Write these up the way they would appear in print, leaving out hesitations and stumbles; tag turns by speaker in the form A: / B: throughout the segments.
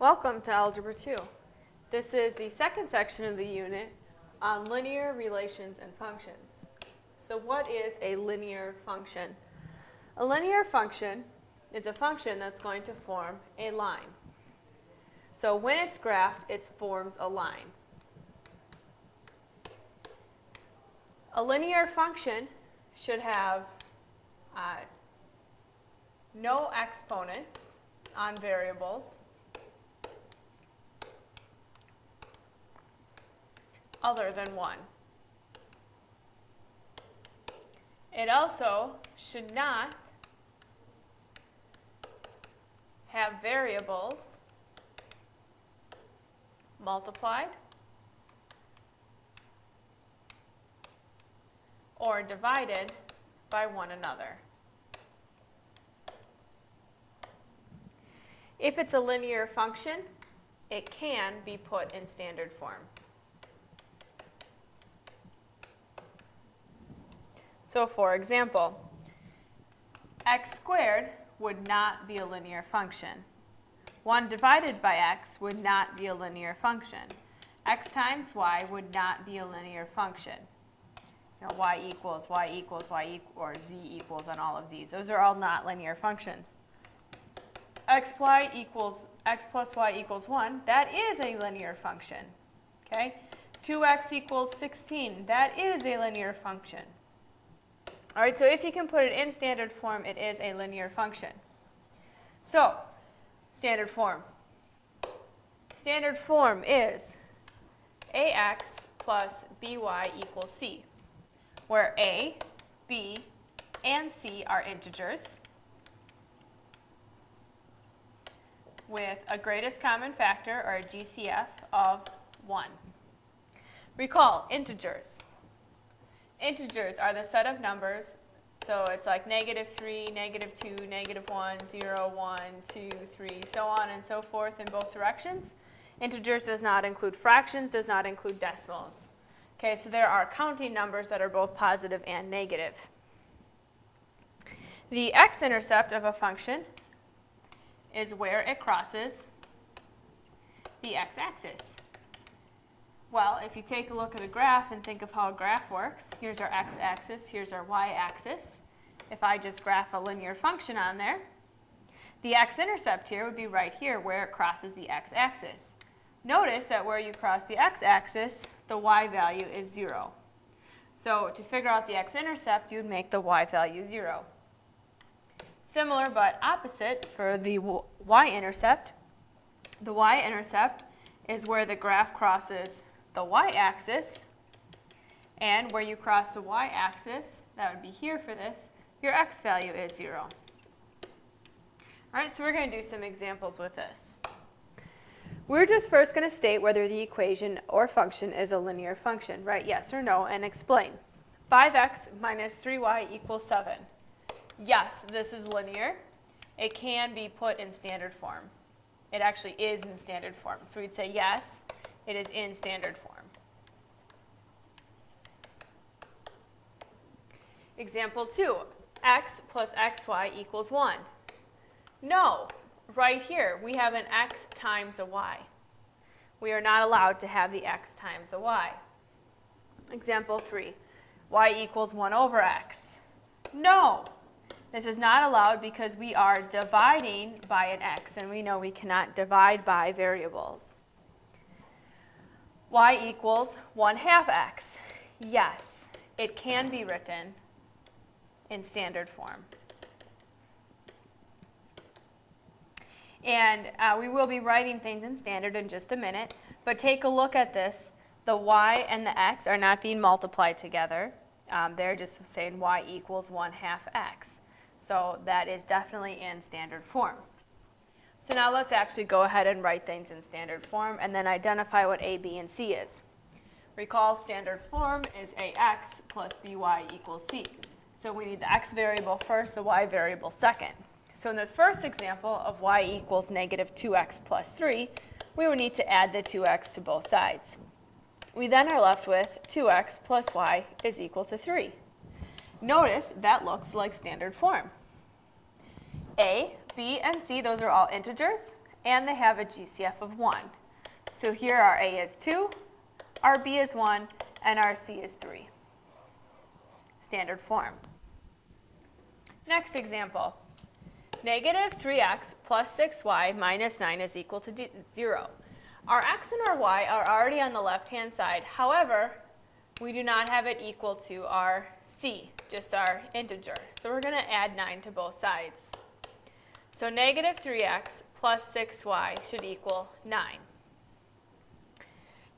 A: Welcome to Algebra 2. This is the second section of the unit on linear relations and functions. So what is a linear function? A linear function is a function that's going to form a line. So when it's graphed, it forms a line. A linear function should have no exponents on variables other than 1. It also should not have variables multiplied or divided by one another. If it's a linear function, it can be put in standard form. So for example, x squared would not be a linear function. 1 divided by x would not be a linear function. X times y would not be a linear function. You know, y equals, or z equals on all of these. Those are all not linear functions. X plus y equals 1, that is a linear function. Okay? 2x equals 16, that is a linear function. All right, so if you can put it in standard form, it is a linear function. So, standard form. Standard form is ax plus by equals c, where a, b, and c are integers with a greatest common factor, or a GCF, of 1. Recall, integers. Integers are the set of numbers, so it's like -3, -2, -1, 0, 1, 2, 3, so on and so forth in both directions. Integers does not include fractions, does not include decimals. Okay, so there are counting numbers that are both positive and negative. The x-intercept of a function is where it crosses the x-axis. Well, if you take a look at a graph and think of how a graph works, here's our x-axis, here's our y-axis. If I just graph a linear function on there, the x-intercept here would be right here where it crosses the x-axis. Notice that where you cross the x-axis, the y value is 0. So to figure out the x-intercept, you would make the y value 0. Similar but opposite for the y-intercept. The y-intercept is where the graph crosses the y-axis, and where you cross the y-axis, that would be here for this, your x value is 0. All right, so we're going to do some examples with this. We're just first going to state whether the equation or function is a linear function, right? Yes or no, and explain. 5x minus 3y equals 7. Yes, this is linear. It can be put in standard form. It actually is in standard form. So we'd say yes, it is in standard form. Example 2, x plus xy equals 1. No, right here we have an x times a y. We are not allowed to have the x times a y. Example 3, y equals 1 over x. No, this is not allowed because we are dividing by an x, and we know we cannot divide by variables. Y equals 1/2 x. Yes, it can be written in standard form. And we will be writing things in standard in just a minute, but take a look at this. The y and the x are not being multiplied together. They're just saying y equals 1/2 x. So that is definitely in standard form. So now let's actually go ahead and write things in standard form and then identify what a, b, and c is. Recall standard form is ax plus by equals c. So we need the x variable first, the y variable second. So in this first example of y equals -2x plus 3, we would need to add the 2x to both sides. We then are left with 2x plus y is equal to 3. Notice that looks like standard form. A, B, and C, those are all integers. and they have a GCF of 1. So here our A is 2, our B is 1, and our C is 3. Standard form. Next example. Negative 3x plus 6y minus 9 is equal to 0. Our x and our y are already on the left-hand side. However, we do not have it equal to our c, just our integer. So we're going to add 9 to both sides. So negative 3x plus 6y should equal 9.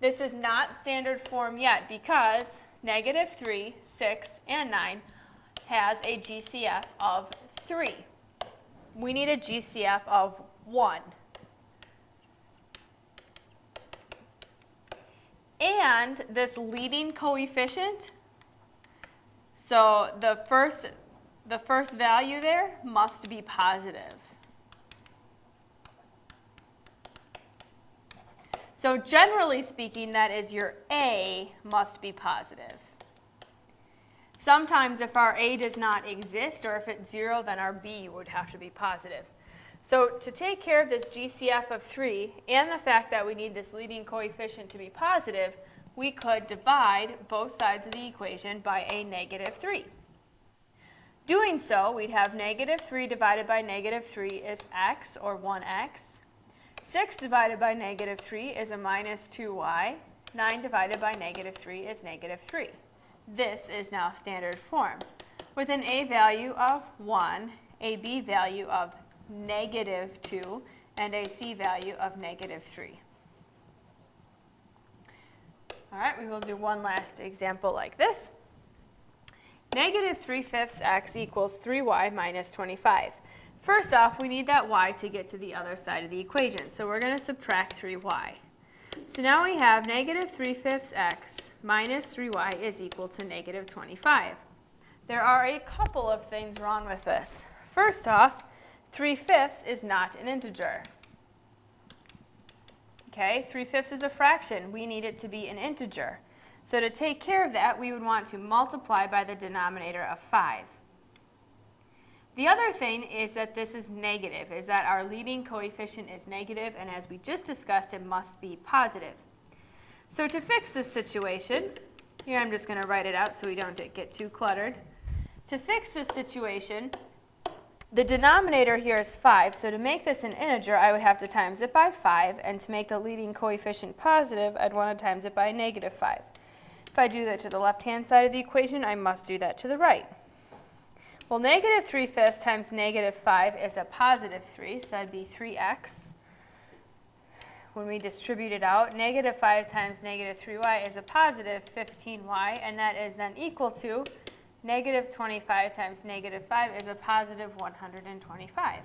A: This is not standard form yet because negative 3, 6, and 9 has a GCF of 3. We need a GCF of 1. And this leading coefficient, so the first value there must be positive. So generally speaking, that is your A must be positive. Sometimes if our A does not exist, or if it's 0, then our B would have to be positive. So to take care of this GCF of 3 and the fact that we need this leading coefficient to be positive, we could divide both sides of the equation by a negative 3. Doing so, we'd have negative 3 divided by negative 3 is x, or 1x. 6 divided by negative 3 is a minus 2y. 9 divided by negative 3 is negative 3. This is now standard form, with an A value of 1, a B value of negative 2, and a C value of negative 3. All right, we will do one last example like this. Negative 3/5 x equals 3y minus 25. First off, we need that y to get to the other side of the equation, so we're going to subtract 3y. So now we have negative 3/5 x minus 3y is equal to negative 25. There are a couple of things wrong with this. First off, 3/5 is not an integer. Okay, 3/5 is a fraction. We need it to be an integer. So to take care of that, we would want to multiply by the denominator of 5. The other thing is that this is negative, is that our leading coefficient is negative, and as we just discussed, it must be positive. So to fix this situation, here I'm just going to write it out so we don't get too cluttered. To fix this situation, the denominator here is 5, so to make this an integer, I would have to times it by 5, and to make the leading coefficient positive, I'd want to times it by negative 5. If I do that to the left-hand side of the equation, I must do that to the right. Well, negative 3/5 times negative 5 is a positive 3, so that'd be 3x. When we distribute it out, negative 5 times negative 3y is a positive 15y, and that is then equal to negative 25 times negative 5 is a positive 125.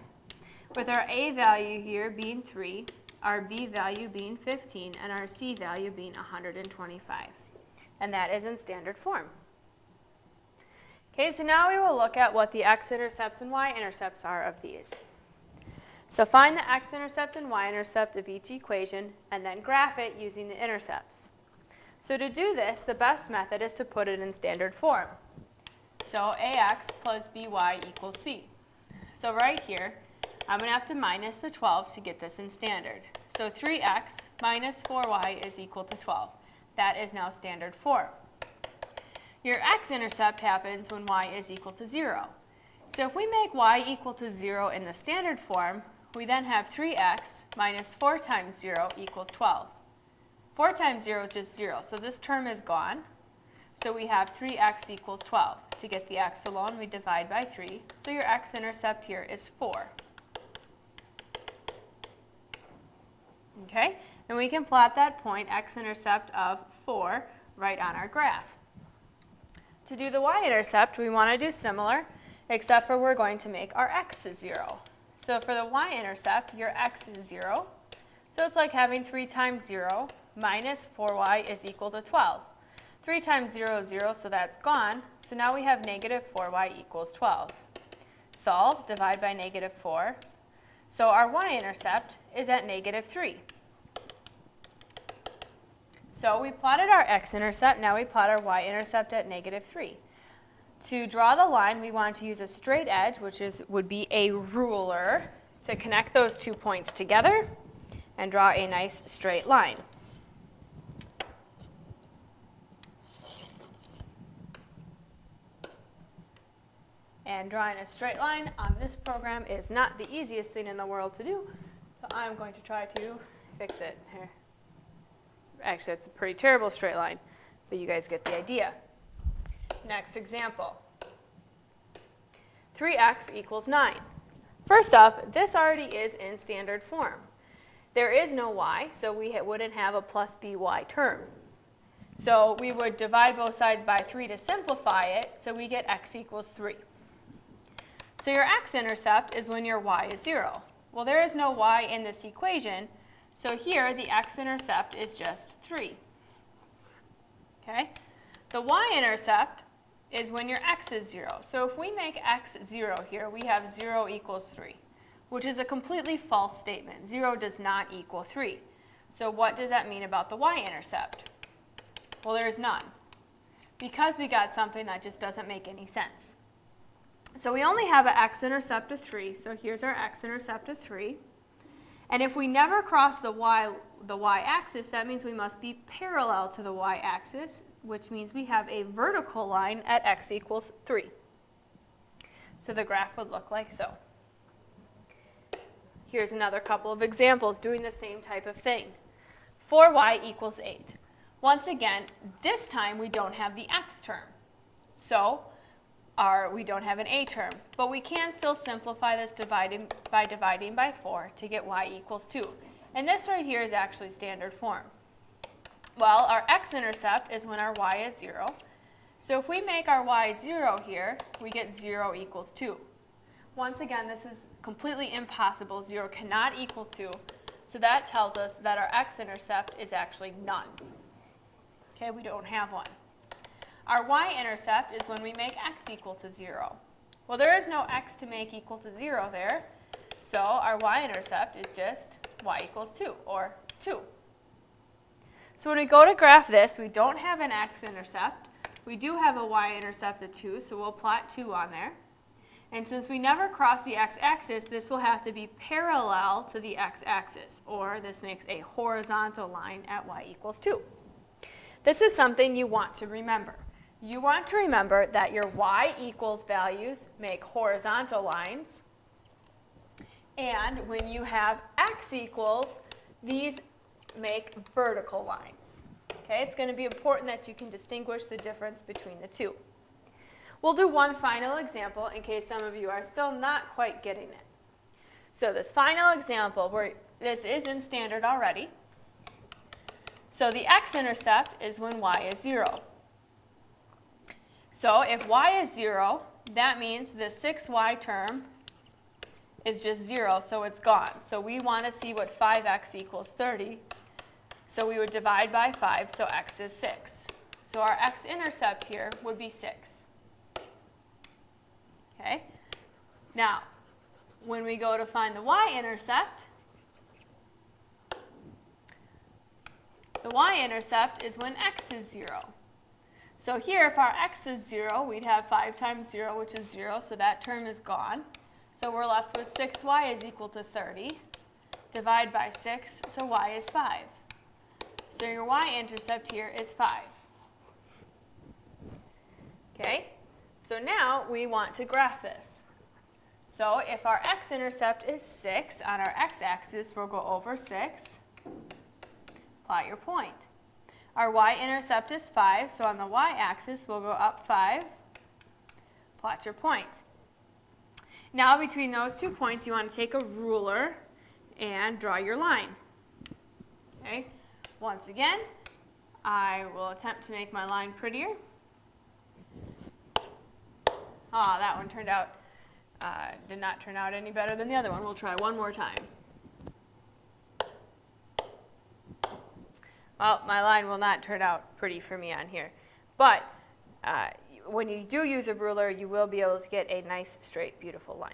A: With our A value here being 3, our B value being 15, and our C value being 125. And that is in standard form. Okay, so now we will look at what the x-intercepts and y-intercepts are of these. So find the x-intercept and y-intercept of each equation, and then graph it using the intercepts. So to do this, the best method is to put it in standard form. So ax plus by equals c. So right here, I'm going to have to minus the 12 to get this in standard. So 3x minus 4y is equal to 12. That is now standard form. Your x-intercept happens when y is equal to 0. So if we make y equal to 0 in the standard form, we then have 3x minus 4 times 0 equals 12. 4 times 0 is just 0, so this term is gone. So we have 3x equals 12. To get the x alone, we divide by 3. So your x-intercept here is 4. Okay, and we can plot that point, x-intercept of 4, right on our graph. To do the y-intercept, we want to do similar, except for we're going to make our x 0. So for the y-intercept, your x is 0. So it's like having 3 times 0 minus 4y is equal to 12. 3 times 0 is 0, so that's gone. So now we have negative 4y equals 12. Solve, divide by negative 4. So our y-intercept is at negative 3. So we plotted our x-intercept, now we plot our y-intercept at negative 3. To draw the line, we want to use a straight edge, which would be a ruler, to connect those 2 points together and draw a nice straight line. And drawing a straight line on this program is not the easiest thing in the world to do, so I'm going to try to fix it here. Actually, it's a pretty terrible straight line, but you guys get the idea. Next example. 3x equals 9. First up, this already is in standard form. There is no y, so we wouldn't have a plus by term. So we would divide both sides by 3 to simplify it, so we get x equals 3. So your x-intercept is when your y is 0. Well, there is no y in this equation, so here the x-intercept is just 3. Okay? The y-intercept is when your x is 0. So if we make x 0 here, we have 0 equals 3, which is a completely false statement. 0 does not equal 3. So what does that mean about the y-intercept? Well, there's none, because we got something that just doesn't make any sense. So we only have an x-intercept of 3, so here's our x-intercept of 3. And if we never cross the y-axis, that means we must be parallel to the y-axis, which means we have a vertical line at x equals 3. So the graph would look like so. Here's another couple of examples doing the same type of thing. 4y equals 8. Once again, this time we don't have the x term. So we don't have an a term, but we can still simplify this by dividing by 4 to get y equals 2. And this right here is actually standard form. Well, our x-intercept is when our y is 0. So if we make our y 0 here, we get 0 equals 2. Once again, this is completely impossible. 0 cannot equal 2. So that tells us that our x-intercept is actually none. Okay, we don't have one. Our y-intercept is when we make x equal to 0. Well, there is no x to make equal to 0 there, so our y-intercept is just y equals 2, or 2. So when we go to graph this, we don't have an x-intercept. We do have a y-intercept of 2, so we'll plot 2 on there. And since we never cross the x-axis, this will have to be parallel to the x-axis, or this makes a horizontal line at y equals 2. This is something you want to remember. You want to remember that your y equals values make horizontal lines, and when you have x equals, these make vertical lines. Okay, it's going to be important that you can distinguish the difference between the two. We'll do one final example in case some of you are still not quite getting it. So this final example, where this is in standard already. So the x-intercept is when y is 0. So if y is 0, that means the 6y term is just 0, so it's gone. So we want to see what 5x equals 30. So we would divide by 5, so x is 6. So our x-intercept here would be 6. Okay? Now, when we go to find the y-intercept, the y-intercept is when x is 0. So here, if our x is 0, we'd have 5 times 0, which is 0, so that term is gone. So we're left with 6y is equal to 30. Divide by 6, so y is 5. So your y-intercept here is 5. Okay? So now we want to graph this. So if our x-intercept is 6, on our x-axis, we'll go over 6. Plot your point. Our y-intercept is 5, so on the y-axis, we'll go up 5. Plot your point. Now, between those 2 points, you want to take a ruler and draw your line. Okay? Once again, I will attempt to make my line prettier. Ah, that one turned out, did not turn out any better than the other one. We'll try one more time. Well, my line will not turn out pretty for me on here. But when you do use a ruler, you will be able to get a nice, straight, beautiful line.